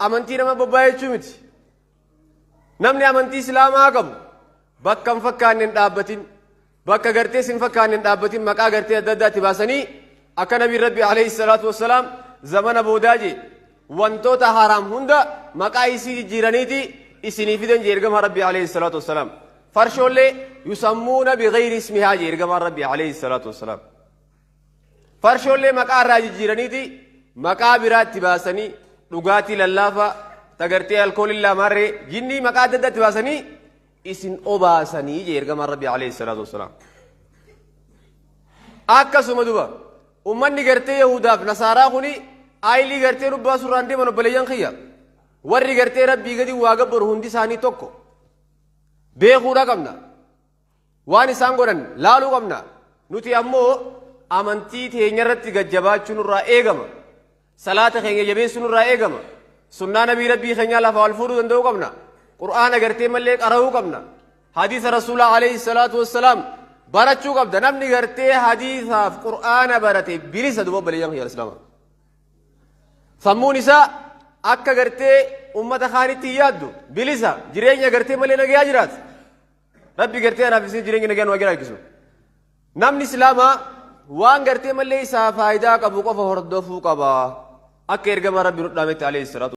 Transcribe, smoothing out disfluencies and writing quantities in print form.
amantii nama bobbaayechuu miti. Namni amantii islaamaa qabu bakka hin fakkaanne hin dhaabbatin, bakka gartee sin fakkaanne hin dhaabbatin maqaa gartee adda addaatti baasanii akka nabiin rabbi alayhi salaatu wassalaam zamana boodaa jee wantoota haraam hunda maqaa isii jijjiiraniiti isinii fidan jee ergamaa rabbi alayhi salaatu wassalaam. Farshoollee yusammuuna bighayri ismihaa jee ergamaa rabbi alayhi salaatu wassalaam. Farshoollee maqaa irraa jijjiiraniiti maqaa biraatti baasanii dhugaatii lallaafaa tagartee alkoolii lamarree jinnii maqaa adda addaatti baasanii isin obaasanii jee ergamaa rabbi alayhi salaatu wassalaam. Akkasuma duba ummanni gartee yahudaaf nasaaraa kuni aayilii gartee dubbaa surraan deeman obboleeyyan kiyya warri gartee rabbii gadi waa gabbaru hundi isaanii tokko beekuudha qabna, waan isaan godhan laaluu qabna. Nuti ammoo amantii teenya irratti gajjabaachuu nurraa eegama, salaata keenya jabeessuu nurraa eegama, sunnaa nabii rabbii keenya lafa wal fuudhuu danda'uu qabna, qur'aana gartee mallee qara'uu qabna, hadiisa rasuulaa alayhi salaatu wassalaam barachuu qabda. Namni gartee hadiisaaf qur'aana barate bilisa duba obboleeyyan kiyya islaama. Sammuun isaa akka gartee ummata kaanitti yaaddu bilisa jireenya gartee malee nagayaa jiraata. Rabbi gartee anaaf isin jireenya nagaan waa jiraachisu. Namni islaamaa waan gartee malee isaa faayidaa qabu qofa hordofuu qaba akka ergama rabbi nu dhaametti alayhi salaatu